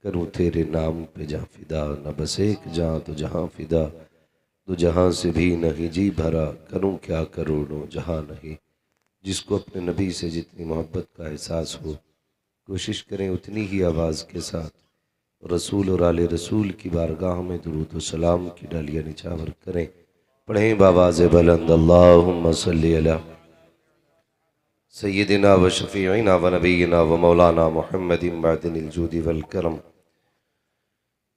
करूँ तेरे नाम पे जा फिदा, न बस एक जहाँ तो जहाँ फिदा, दो जहाँ से भी नहीं जी भरा, करूँ क्या करोड़ों जहाँ नहीं। जिसको अपने नबी से जितनी मोहब्बत का एहसास हो, कोशिश करें उतनी ही आवाज़ के साथ रसूल और आले रसूल की बारगाह में दुरूद व सलाम की डालियाँ निछावर करें। पढ़ें बावाज़ बुलंद अल्लाहुम्मा सल्ली अला सय्यदिना व शफ़ीइना व नबीना व मौलाना मुहम्मदिन मअदिनिल जूदि वल करम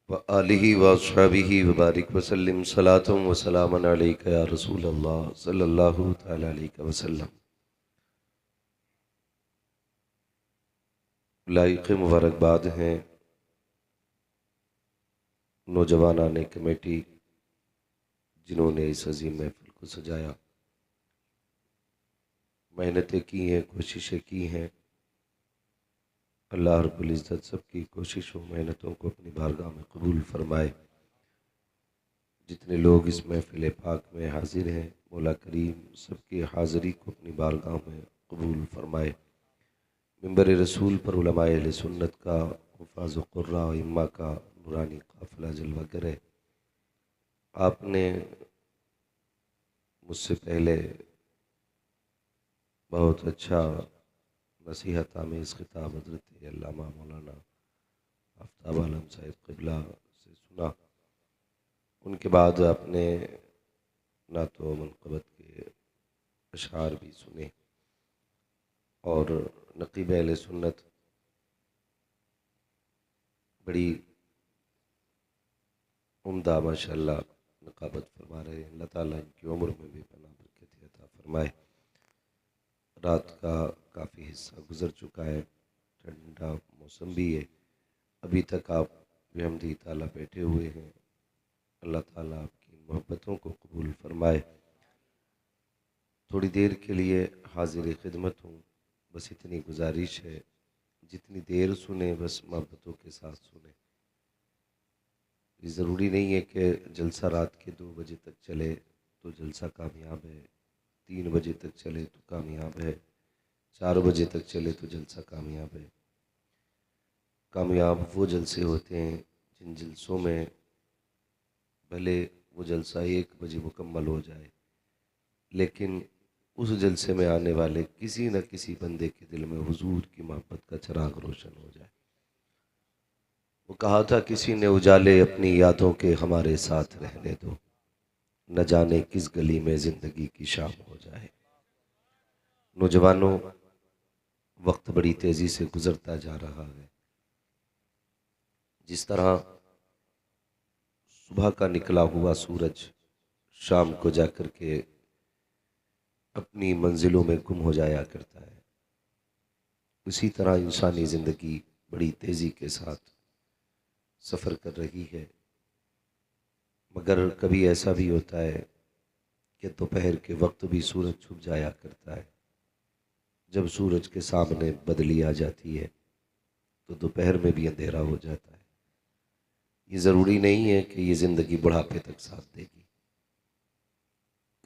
व आलिहि व अस्हाबिहि व बारिक व सल्लिम सलातुम व सलामन अलैका या रसूल अल्लाह सल्लल्लाहु तआला अलैहि वसल्लम। लाइक़ मुबारकबाद हैं नौजवानाने कमेटी जिन्होंने इस अजीम महफिल को सजाया। मेहनतें की हैं, कोशिशें की हैं। अल्लाह रब्बुल इज़्ज़त सबकी कोशिशों मेहनतों को अपनी बारगाह में कबूल फरमाए। जितने लोग इस महफिल पाक में हाजिर हैं, मौला करीम सबकी हाज़िरी को अपनी बारगाह में कबूल फरमाए। मिंबर रसूल पर उलमाए अहले सुन्नत का, हुफ़ाज़ व क़ुर्रा व इम्मा का नूरानी काफ़िला जलवा करे। आपने मुझसे पहले बहुत अच्छा नसीहत आमेज़ खिताब हज़रत अल्लामा मौलाना आफ्ताब आलम साहिब क़िबला से सुना। उनके बाद आपने नात व मनक़बत के अशार भी सुने और नक़ीब अहले सुन्नत बड़ी उम्दा माशाअल्लाह नक़ाबत फरमा रहे हैं। अल्लाह ताला इनकी उम्र में भी पनाह बरकत अता फरमाए। रात का काफ़ी हिस्सा गुज़र चुका है, ठंडा मौसम भी है। अभी तक आप बेहमदी ताला बैठे हुए हैं। अल्लाह ताला आपकी मोहब्बतों को कबूल फरमाए। थोड़ी देर के लिए हाजिर खिदमत हूँ, बस इतनी गुजारिश है, जितनी देर सुने बस मोहब्बतों के साथ सुने। ये ज़रूरी नहीं है कि जलसा रात के 2 बजे तक चले तो जलसा कामयाब है, 3 बजे तक चले तो कामयाब है, 4 बजे तक चले तो जलसा कामयाब है। कामयाब वो जलसे होते हैं जिन जलसों में भले वो जलसा 1 बजे मुकम्मल हो जाए, लेकिन उस जलसे में आने वाले किसी न किसी बंदे के दिल में हुजूर की मोहब्बत का चिराग रोशन हो जाए। वो कहा था किसी ने, उजाले अपनी यादों के हमारे साथ रहने दो, न जाने किस गली में ज़िंदगी की शाम हो जाए। नौजवानों, वक्त बड़ी तेज़ी से गुज़रता जा रहा है। जिस तरह सुबह का निकला हुआ सूरज शाम को जाकर के अपनी मंजिलों में गुम हो जाया करता है, उसी तरह इंसानी ज़िंदगी बड़ी तेज़ी के साथ सफ़र कर रही है। मगर कभी ऐसा भी होता है कि दोपहर के वक्त भी सूरज छुप जाया करता है। जब सूरज के सामने बदली आ जाती है तो दोपहर में भी अंधेरा हो जाता है। ये ज़रूरी नहीं है कि ये ज़िंदगी बुढ़ापे तक साथ देगी।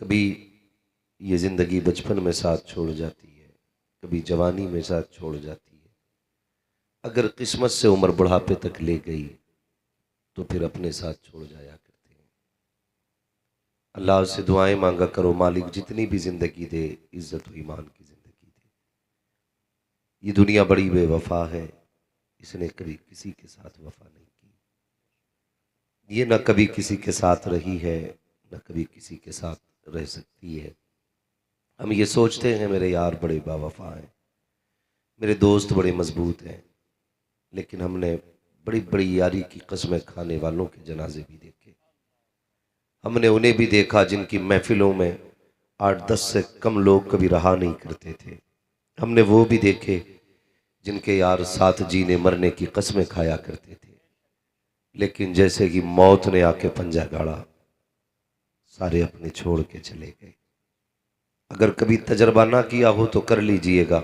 कभी ये ज़िंदगी बचपन में साथ छोड़ जाती है, कभी जवानी में साथ छोड़ जाती है। अगर किस्मत से उम्र बुढ़ापे तक ले गई तो फिर अपने साथ छोड़ जाया करते हैं। अल्लाह से दुआएं मांगा करो, मालिक जितनी भी ज़िंदगी दे, इज़्ज़त व ईमान की ज़िंदगी दे। ये दुनिया बड़ी बेवफा है, इसने कभी किसी के साथ वफा नहीं की। ये न कभी किसी के साथ रही है, न कभी किसी के साथ रह सकती है। हम ये सोचते हैं मेरे यार बड़े बावफा हैं, मेरे दोस्त बड़े मजबूत हैं, लेकिन हमने बड़ी बड़ी यारी की कस्में खाने वालों के जनाजे भी देखे। हमने उन्हें भी देखा जिनकी महफिलों में 8-10 से कम लोग कभी रहा नहीं करते थे। हमने वो भी देखे जिनके यार साथ जीने मरने की कस्में खाया करते थे, लेकिन जैसे कि मौत ने आके पंजा गाड़ा, सारे अपने छोड़ के चले गए। अगर कभी तजर्बा ना किया हो तो कर लीजिएगा,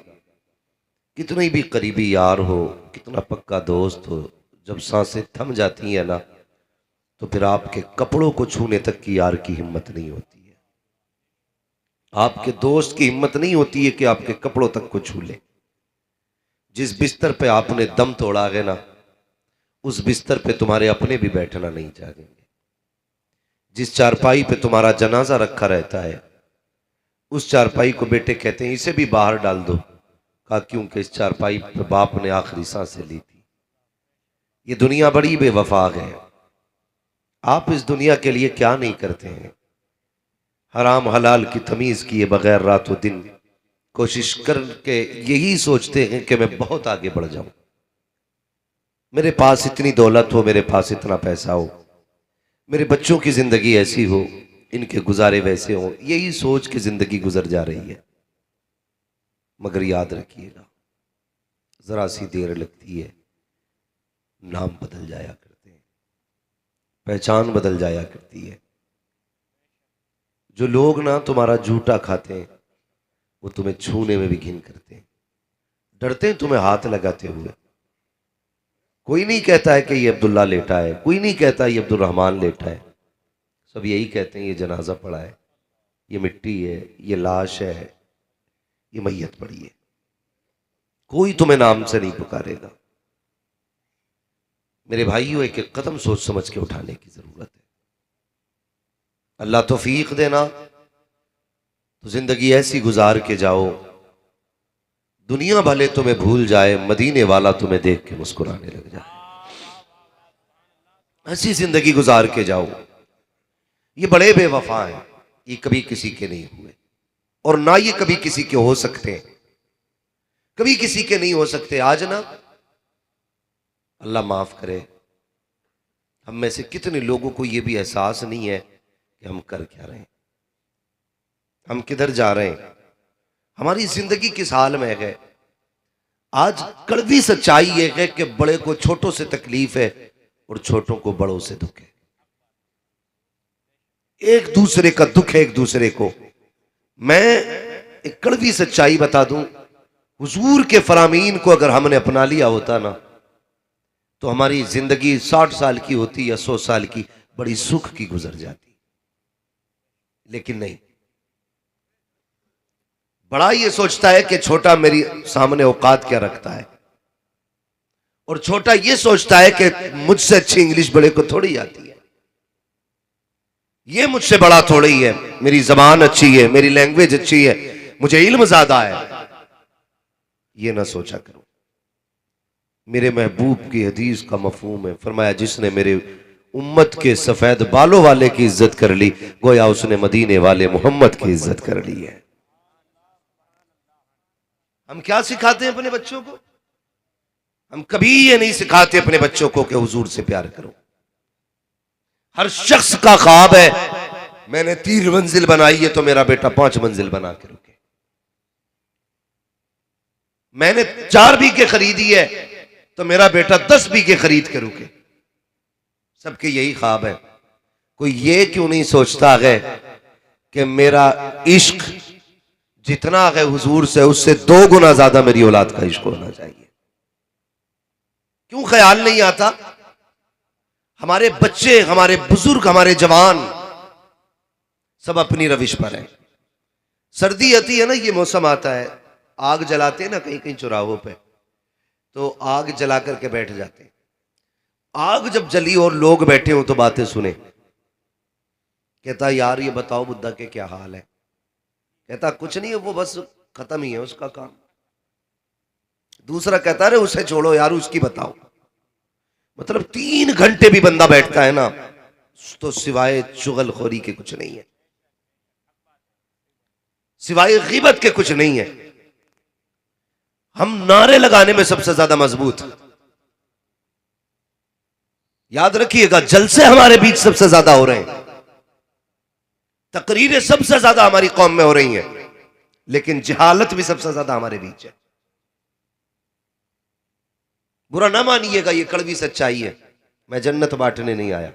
कितनी भी करीबी यार हो, कितना पक्का दोस्त हो, जब सांसें थम जाती हैं ना, तो फिर आपके कपड़ों को छूने तक की यार की हिम्मत नहीं होती है। आपके दोस्त की हिम्मत नहीं होती है कि आपके कपड़ों तक को छू ले। जिस बिस्तर पे आपने दम तोड़ा है ना, उस बिस्तर पे तुम्हारे अपने भी बैठना नहीं चाहेंगे। जिस चारपाई पे तुम्हारा जनाजा रखा रहता है, उस चारपाई को बेटे कहते हैं इसे भी बाहर डाल दो। कहा क्योंकि इस चारपाई पे बाप ने आखिरी सांसें ली थी। ये दुनिया बड़ी बेवफा है। आप इस दुनिया के लिए क्या नहीं करते हैं। हराम हलाल की तमीज किए बगैर रातों दिन कोशिश करके यही सोचते हैं कि मैं बहुत आगे बढ़ जाऊं, मेरे पास इतनी दौलत हो, मेरे पास इतना पैसा हो, मेरे बच्चों की जिंदगी ऐसी हो, इनके गुजारे वैसे हो, यही सोच के जिंदगी गुजर जा रही है। मगर याद रखिएगा, जरा सी देर लगती है, नाम बदल जाया करते हैं, पहचान बदल जाया करती है। जो लोग ना तुम्हारा जूठा खाते हैं वो तुम्हें छूने में भी घिन करते हैं, डरते हैं तुम्हें हाथ लगाते हुए। कोई नहीं कहता है कि ये अब्दुल्ला लेटा है, कोई नहीं कहता ये अब्दुल रहमान लेटा है। सब यही कहते हैं ये जनाजा पड़ा है, ये मिट्टी है, ये लाश है, ये मैयत पड़ी है। कोई तुम्हें नाम से नहीं पुकारेगा। मेरे भाइयों, एक एक कदम सोच समझ के उठाने की जरूरत है। अल्लाह तौफीक देना तो जिंदगी ऐसी गुजार के जाओ, दुनिया भले तुम्हें भूल जाए, मदीने वाला तुम्हें देख के मुस्कुराने लग जाए। ऐसी जिंदगी गुजार के जाओ। ये बड़े बेवफा हैं, ये कभी किसी के नहीं हुए और ना ये कभी किसी के हो सकते हैं, कभी किसी के नहीं हो सकते। आज ना अल्लाह माफ करे, हम में से कितने लोगों को यह भी एहसास नहीं है कि हम कर क्या रहे हैं, हम किधर जा रहे हैं, हमारी जिंदगी किस हाल में है। आज कड़वी सच्चाई यह है कि बड़े को छोटों से तकलीफ है और छोटों को बड़ों से दुख है। एक दूसरे का दुख है एक दूसरे को। मैं एक कड़वी सच्चाई बता दूं, हुजूर के फरामीन को अगर हमने अपना लिया होता ना तो हमारी जिंदगी 60 साल की होती या 100 साल की, बड़ी सुख की गुजर जाती। लेकिन नहीं, बड़ा ये सोचता है कि छोटा मेरी सामने औकात क्या रखता है, और छोटा ये सोचता है कि मुझसे अच्छी इंग्लिश बड़े को थोड़ी आती है, ये मुझसे बड़ा थोड़ी है, मेरी जबान अच्छी है, मेरी लैंग्वेज अच्छी है, मुझे इल्म ज्यादा है। ये ना सोचा करो। मेरे महबूब की हदीस का मफहूम है, फरमाया जिसने मेरे उम्मत के सफेद बालों वाले की इज्जत कर ली, गोया उसने मदीने वाले मोहम्मद की इज्जत कर ली है। हम क्या सिखाते हैं अपने बच्चों को? हम कभी ये नहीं सिखाते अपने बच्चों को कि हुजूर से प्यार करो। हर शख्स का ख्वाब है, मैंने 3 मंजिल बनाई है तो मेरा बेटा 5 मंजिल बना के रुके, मैंने 4 बीघे खरीदी है तो मेरा बेटा 10 बीघे खरीद के रुके। सबके यही ख्वाब है। कोई ये क्यों नहीं सोचता है कि मेरा इश्क जितना है हुजूर से, उससे 2 गुना ज्यादा मेरी औलाद का इश्क होना चाहिए? क्यों ख्याल नहीं आता? हमारे बच्चे, हमारे बुजुर्ग, हमारे जवान सब अपनी रविश पर है। सर्दी आती है ना, ये मौसम आता है, आग जलाते हैं ना कहीं कहीं चौराहों पे, तो आग जला करके बैठ जाते हैं। आग जब जली और लोग बैठे हो तो बातें सुने। कहता यार ये बताओ बुद्धा के क्या हाल है? कहता कुछ नहीं है, वो बस खत्म ही है उसका काम। दूसरा कहता अरे उसे छोड़ो यार, उसकी बताओ। मतलब 3 घंटे भी बंदा बैठता है ना तो सिवाय चुगलखोरी के कुछ नहीं है, सिवाय गीबत के कुछ नहीं है। हम नारे लगाने में सबसे ज्यादा मजबूत। याद रखिएगा, जलसे हमारे बीच सबसे ज्यादा हो रहे हैं, तकरीरें सबसे ज्यादा हमारी कौम में हो रही हैं, लेकिन जहालत भी सबसे ज्यादा हमारे बीच है। बुरा ना मानिएगा, ये कड़वी सच्चाई है। मैं जन्नत बांटने नहीं आया,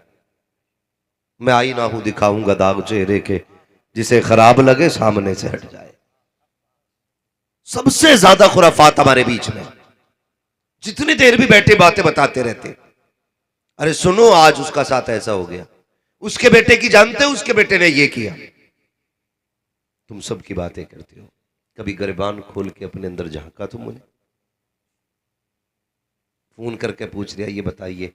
मैं आई ना हूं दिखाऊंगा दाग चेहरे के, जिसे खराब लगे सामने से हट जाए। सबसे ज्यादा खुराफात हमारे बीच में, जितनी देर भी बैठे बातें बताते रहते। अरे सुनो आज उसका साथ ऐसा हो गया, उसके बेटे की जानते हो, उसके बेटे ने ये किया। तुम सब की बातें करते हो, कभी गिरबान खोल के अपने अंदर झांका तुमने? फोन करके पूछ दिया ये बताइए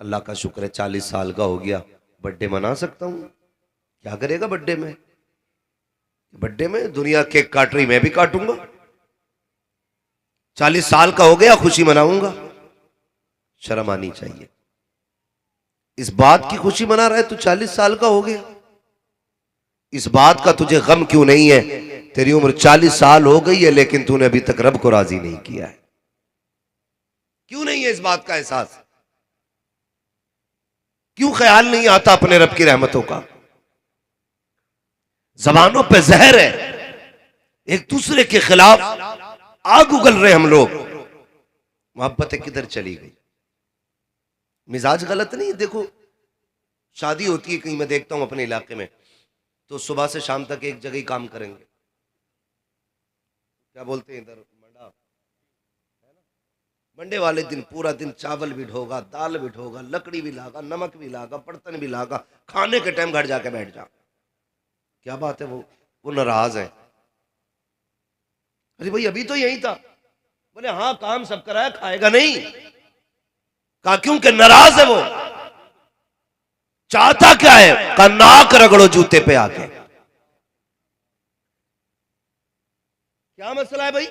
अल्लाह का शुक्र है 40 साल का हो गया, बर्थडे मना सकता हूं। क्या करेगा बर्थडे में? बर्थडे में दुनिया केक काट रही, मैं भी काटूंगा। 40 साल का हो गया, खुशी मनाऊंगा। शर्म आनी चाहिए। इस बात की खुशी मना रहा है तू 40 साल का हो गया, इस बात का तुझे गम क्यों नहीं है? तेरी उम्र 40 साल हो गई है लेकिन तूने अभी तक रब को राजी नहीं किया है। क्यों नहीं है इस बात का एहसास? क्यों ख्याल नहीं आता अपने रब की रहमतों का? जबानों पे जहर है, एक दूसरे के खिलाफ आग उगल रहे हम लोग। मोहब्बतें किधर चली गई? मिजाज गलत नहीं। देखो शादी होती है कहीं, मैं देखता हूं अपने इलाके में, तो सुबह से शाम तक एक जगह ही काम करेंगे। क्या बोलते हैं इधर, मंडा है ना? मंडे वाले दिन पूरा दिन चावल भी ढोगा, दाल भी ढोगा, लकड़ी भी लागा, नमक भी लागा, बर्तन भी लागा, खाने के टाइम घर जाके बैठ जा। क्या बात है? वो नाराज है। अरे भाई अभी तो यही था। बोले हाँ काम सब कराया, खाएगा नहीं। कहा क्यों? कि नाराज है वो। चाहता क्या है? कहा नाक रगड़ो जूते पे आके। क्या मसला है भाई?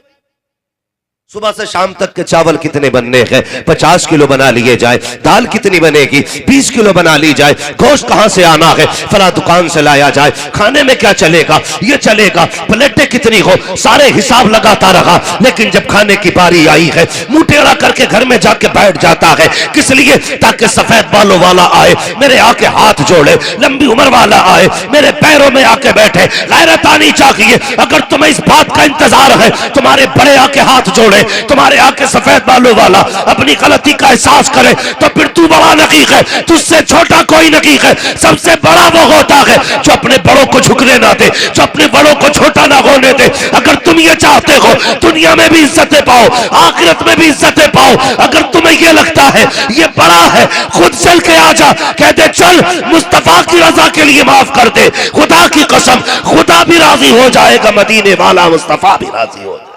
सुबह से शाम तक के चावल कितने बनने हैं? 50 किलो बना लिए जाए। दाल कितनी बनेगी? 20 किलो बना ली जाए। गोश्त कहां से आना है? फला दुकान से लाया जाए। खाने में क्या चलेगा? ये चलेगा। प्लेटें कितनी हो? सारे हिसाब लगाता रहा, लेकिन जब खाने की बारी आई है मुंह टेढ़ा करके घर में जाके बैठ जाता है। किस लिए? ताकि सफेद बालों वाला आए मेरे आके हाथ जोड़े, लंबी उम्र वाला आए मेरे पैरों में आके बैठे। गैरत आनी चाहिए। अगर तुम्हें इस बात का इंतजार है तुम्हारे बड़े आके हाथ जोड़े, तुम्हारे आके सफेद बालों वाला अपनी गलती का एहसास करे, तो फिर तू बड़ा नकीक है। तुझसे छोटा कोई नकीक है। सबसे बड़ा वो होता है जो अपने बड़ों को झुकने ना दे, जो अपने बड़ों को छोटा ना होने दे। अगर तुम ये चाहते हो दुनिया में भी इज्जतें पाओ, आखिरत में भी इज्जतें पाओ, अगर तुम्हें ये लगता है ये बड़ा है, खुद चल के आ जा। कहते चल मुस्तफा की रजा के लिए माफ कर दे। खुदा की कसम खुदा भी राजी हो जाएगा, मदीने वाला मुस्तफा भी राजी हो जाएगा।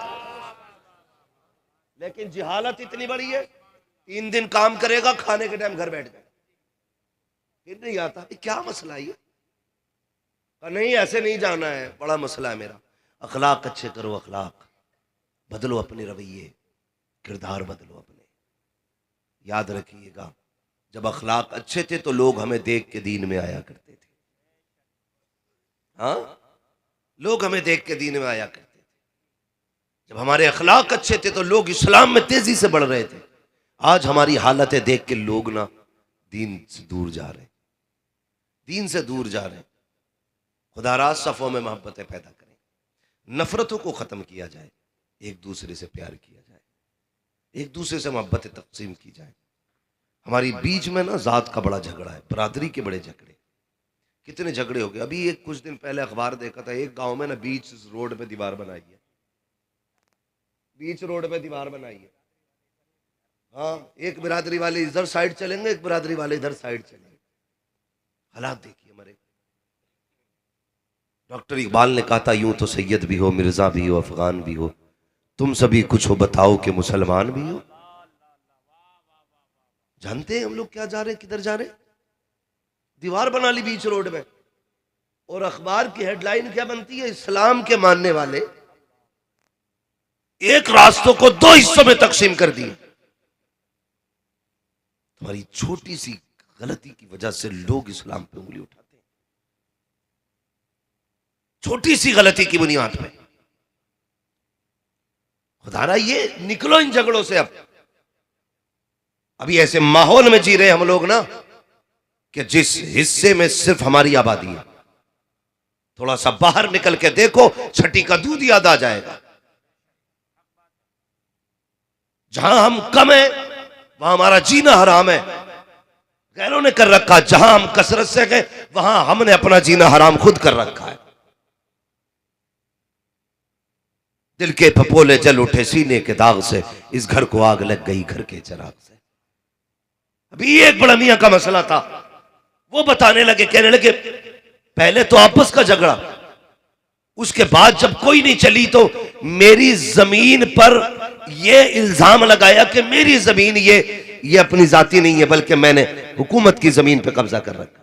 लेकिन जिहालत इतनी बड़ी है, 3 दिन काम करेगा, खाने के टाइम घर बैठ जाए, फिर नहीं आता। क्या मसला है? नहीं ऐसे नहीं जाना है, बड़ा मसला है मेरा। अखलाक अच्छे करो, अखलाक बदलो, अपने रवैये किरदार बदलो अपने। याद रखिएगा जब अखलाक अच्छे थे तो लोग हमें देख के दीन में आया करते थे। हाँ, लोग हमें देख के दीन में आया करते थे। जब हमारे अखलाक अच्छे थे तो लोग इस्लाम में तेजी से बढ़ रहे थे। आज हमारी हालतें देख के लोग ना दीन से दूर जा रहे, दीन से दूर जा रहे। खुदारा सफ़ों में मोहब्बतें पैदा करें, नफरतों को ख़त्म किया जाए, एक दूसरे से प्यार किया जाए, एक दूसरे से मोहब्बतें तकसीम की जाए। हमारी बीच में ना ज़ात का बड़ा झगड़ा है, बरादरी के बड़े झगड़े। कितने झगड़े हो गए। अभी एक कुछ दिन पहले अखबार देखा था, एक गांव में ना बीच रोड पे दीवार बनाई है, बीच रोड पे दीवार बनाई है। हाँ, एक बिरादरी वाले इधर साइड चलेंगे, एक बिरादरी वाले इधर साइड चलेंगे। हालात देखिए हमारे। डॉक्टर इकबाल ने कहा था यूं तो सैयद भी हो, मिर्जा भी हो, अफगान भी हो, तुम सभी कुछ हो बताओ कि मुसलमान भी हो। जानते हैं हम लोग क्या जा रहे हैं, किधर जा रहे हैं? दीवार बना ली बीच रोड में, और अखबार की हेडलाइन क्या बनती है? इस्लाम के मानने वाले एक रास्तों को 2 हिस्सों में तकसीम कर दिए। तुम्हारी छोटी सी गलती की वजह से लोग इस्लाम पे उंगली उठाते हैं, छोटी सी गलती की बुनियाद पे। खुदारा ये निकलो इन झगड़ों से। अब अभी ऐसे माहौल में जी रहे हम लोग ना कि जिस हिस्से में सिर्फ हमारी आबादी है, थोड़ा सा बाहर निकल के देखो, छठी का दूध याद आ जाएगा। जहां हम कम है वहां हमारा जीना हराम है, गैरों ने कर रखा। जहां हम कसरत से गए वहां हमने अपना जीना हराम खुद कर रखा है। दिल के फपोले जल उठे सीने के दाग से, इस घर को आग लग गई घर के चिराग से। अभी एक बड़ा मियां का मसला था, वो बताने लगे, कहने लगे पहले तो आपस का झगड़ा, उसके बाद जब कोई नहीं चली तो मेरी जमीन पर ये इल्जाम लगाया कि मेरी जमीन ये अपनी जाती नहीं है, बल्कि मैंने हुकूमत की जमीन पे कब्जा कर रखा।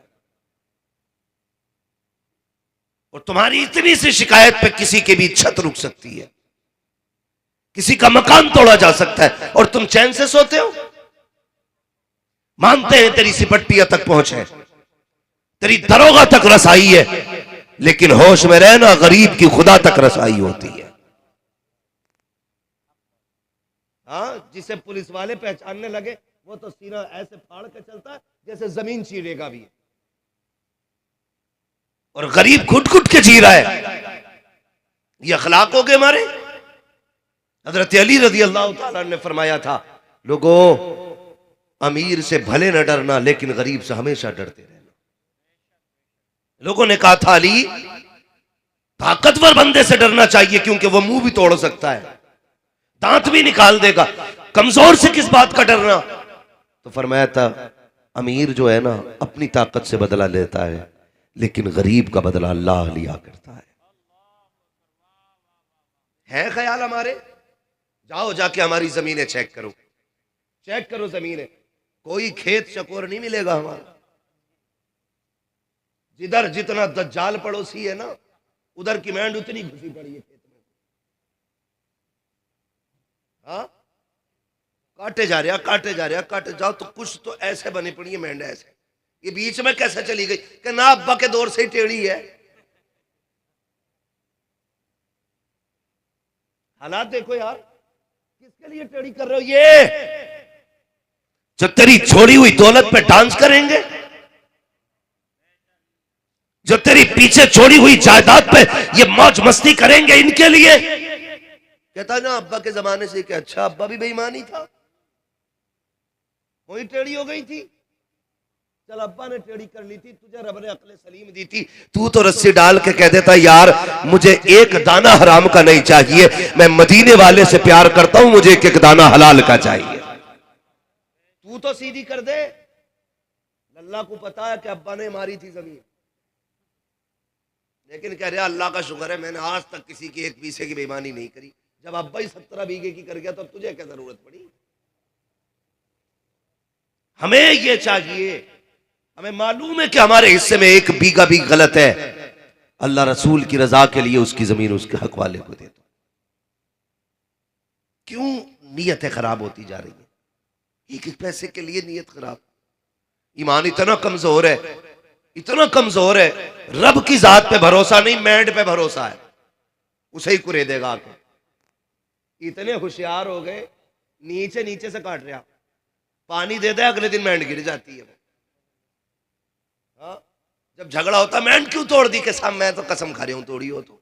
और तुम्हारी इतनी सी शिकायत पे किसी की भी छत रुक सकती है, किसी का मकान तोड़ा जा सकता है, और तुम चैन से सोते हो। मानते हैं तेरी सिपट्टियां तक पहुंच है, तेरी दरोगा तक रसाई है, लेकिन होश में रहना, गरीब की खुदा तक रसाई होती है। हाँ, जिसे पुलिस वाले पहचानने लगे वो तो सीना ऐसे फाड़ के चलता है जैसे जमीन चीरेगा भी है, और गरीब घुट घुट के जी रहा है। ये अखलाक हो गए हमारे। हजरत अली रजी अल्लाह तआला ने फरमाया था, लोगों, अमीर से भले न डरना, लेकिन गरीब से हमेशा डरते रहना। लोगों ने कहा था, अली, ताकतवर बंदे से डरना चाहिए क्योंकि वो मुंह भी तोड़ सकता है, दांत भी निकाल देगा, कमजोर से किस बात का डरना। तो फरमाया था, अमीर जो है ना, अपनी ताकत से बदला लेता है, लेकिन गरीब का बदला अल्लाह लिया करता है ख्याल हमारे? जाओ जाके हमारी जमीनें चेक करो, चेक करो जमीनें, कोई खेत चकोर नहीं मिलेगा हमारा। जिधर जितना दज्जाल पड़ोसी है ना, उधर की मैंड उतनी घुसी पड़ी है खेत में। हाँ, काटे जा रहा, काटे जा रहा, काटे जाओ तो कुछ तो ऐसे बनी पड़ी है मैंड ऐसे। ये बीच में कैसे चली गई कि ना अब्बा के दौर से ही टेढ़ी है। हालात देखो यार, किसके लिए टेढ़ी कर रहे हो? ये जो तेरी छोड़ी हुई दौलत पे डांस करेंगे, जो तेरी पीछे छोड़ी हुई जायदाद पे ये मौज मस्ती करेंगे, इनके लिए। कहता है ना, अब्बा के जमाने से क्या अच्छा, अब्बा भी बेईमानी था, वही टेढ़ी हो गई थी। चल, अब्बा ने टेढ़ी कर ली थी, तुझे रब ने अक्ल सलीम दी थी, तू तो रस्सी डाल के कह देता, यार मुझे एक दाना हराम का नहीं चाहिए, मैं मदीने वाले से प्यार करता हूं, मुझे एक एक दाना हलाल का चाहिए। तू तो सीधी कर दे। अल्लाह को पता है कि अब्बा ने मारी थी जमीन, लेकिन कह रहा, अल्लाह का शुक्र है मैंने आज तक किसी की एक पैसे की बेईमानी नहीं करी। जब अब्बा ही 17 बीघे की कर गया तो तुझे क्या जरूरत पड़ी? हमें ये चाहिए, हमें मालूम है कि हमारे हिस्से में एक बीघा भी गलत है, अल्लाह रसूल की रजा के लिए उसकी जमीन उसके हक वाले को दे दो। क्यों नीयतें खराब होती जा रही है? एक एक पैसे के लिए नीयत खराब। ईमान इतना कमजोर है, इतना कमजोर है, रब की जात पे भरोसा नहीं, मैंड पे भरोसा है, उसे ही कुरे देगा आके। इतने होशियार हो गए, नीचे नीचे से काट रहा, पानी दे दे, अगले दिन मैंड गिर जाती है। हाँ, जब झगड़ा होता, मैंड क्यों तोड़ दी? के साहब मैं तो कसम खा रही हूं तोड़ी हो, तो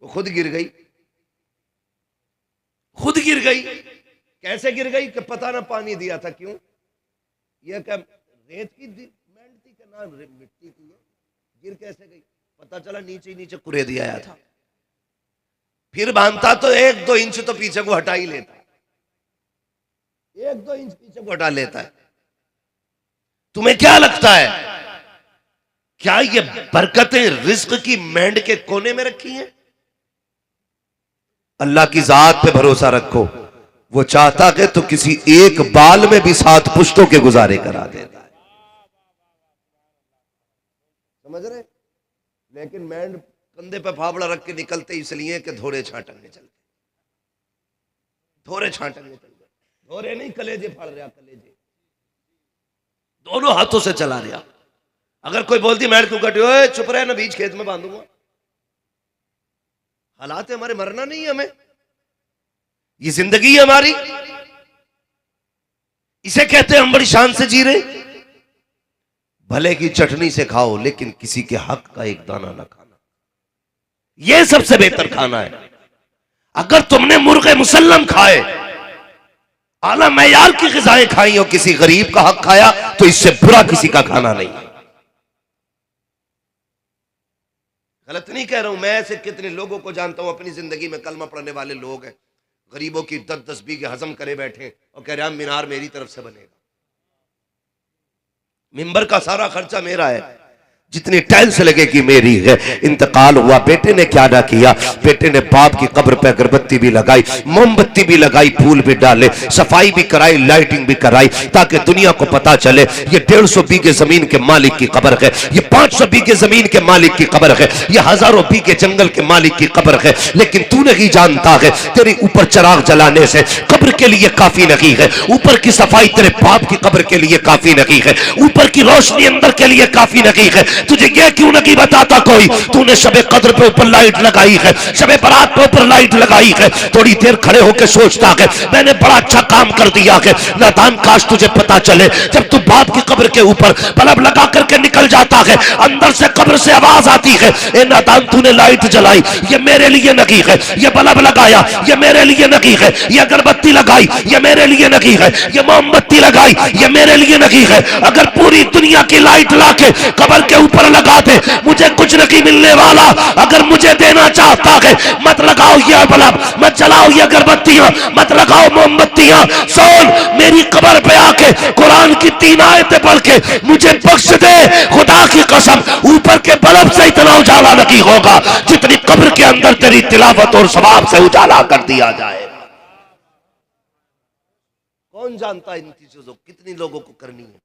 वो खुद गिर गई, खुद गिर गई। कैसे गिर गई कि पता ना पानी दिया था क्यों? यह क्या रेत की मैंड थी कि ना मिट्टी की है? गिर कैसे गई? पता चला नीचे नीचे कुरे दिया आया था। फिर बांधता तो 1-2 इंच तो पीछे को हटा ही लेता, 1-2 इंच पीछे को हटा लेता है। तुम्हें क्या लगता है, क्या ये बरकतें रिज्क की मैंड के कोने में रखी हैं? अल्लाह की जात पे भरोसा रखो, वो चाहता कि तो किसी एक बाल में भी 7 पुश्तों के गुजारे करा देता है। समझ रहे? लेकिन मैंड कंधे पे फावड़ा रख के निकलते इसलिए कि धोरे छाटने चलते, धोरे छाटने चल गए, धोरे नहीं कलेजे फाड़ रहा, कलेजे दोनों हाथों से चला रहा। अगर कोई बोलती मैंड क्यों कटी, ओए चुप रहे ना, बीच खेत में बांधूंगा। हालात है हमारे, मरना नहीं है हमें, ये जिंदगी है हमारी, इसे कहते हैं हम बड़ी शान से जी रहे। भले की चटनी से खाओ, लेकिन किसी के हक का एक दाना ना खाना, यह सबसे बेहतर खाना है। अगर तुमने मुर्गे मुसल्लम खाए, आला मैयार की ग़िज़ाएं खाई और किसी गरीब का हक खाया, तो इससे बुरा किसी का खाना नहीं। गलत नहीं कह रहा हूं, मैं ऐसे कितने लोगों को जानता हूं अपनी जिंदगी में, कलमा पढ़ने वाले लोग हैं, गरीबों की 10-10 बीघे हजम करे बैठे और कह रहे हैं मीनार मेरी तरफ से बनेगा, मिंबर का सारा खर्चा मेरा है। जितनी टाइल्स लगेगी मेरी है। इंतकाल हुआ, बेटे ने क्या ना किया, बेटे ने बाप की कब्र पे अगरबत्ती भी लगाई, मोमबत्ती भी लगाई, फूल भी डाले, सफाई भी कराई, लाइटिंग भी कराई, ताकि दुनिया को पता चले ये 150 बीघे जमीन के मालिक की कब्र है, ये 500 बीघे जमीन के मालिक की कब्र है, ये हजारों बीघे जंगल के मालिक की कब्र है। लेकिन तू नहीं जानता है तेरी ऊपर चिराग जलाने से कब्र के लिए काफी नहीं है, ऊपर की सफाई तेरे बाप की कब्र के लिए काफी नहीं है, ऊपर की रोशनी अंदर के लिए काफी नहीं है। तुझे यह क्यों नहीं बताता कोई, तूने शबे कद्र पे ऊपर लाइट लगाई है, शबे बारात पे ऊपर लाइट लगाई है, थोड़ी देर खड़े होकर सोचता है मैंने बड़ा अच्छा काम कर दिया है। नादान, काश तुझे पता चले जब तू बाप की कब्र के ऊपर बल्ब लगा करके निकल जाता है, अंदर से कब्र से आवाज आती है, ए नादान तूने लाइट जलाई, ये मेरे लिए नहीं है, ये बल्ब लगाया ये मेरे लिए नहीं है, ये अगरबत्ती लगाई ये मेरे लिए नहीं है, ये मोमबत्ती लगाई ये मेरे लिए नहीं है। अगर पूरी दुनिया की लाइट लाके कब्र के ऊपर लगा दे मुझे कुछ नहीं मिलने वाला। अगर मुझे देना चाहता है मत लगाओ ये बल्ब, मत जलाओ ये अगरबत्तियां, मत लगाओ मोमबत्तियां, सोन मेरी कब्र पे आके कुरान की 3 आयतें पढ़ के मुझे बख्श दे। खुदा की कसम ऊपर के बल्ब से इतना उजाला नहीं होगा जितनी कब्र के अंदर तेरी तिलावत और सवाब से उजाला कर दिया जाएगा। कौन जानता इन चीजों को कितनी लोगों को करनी है।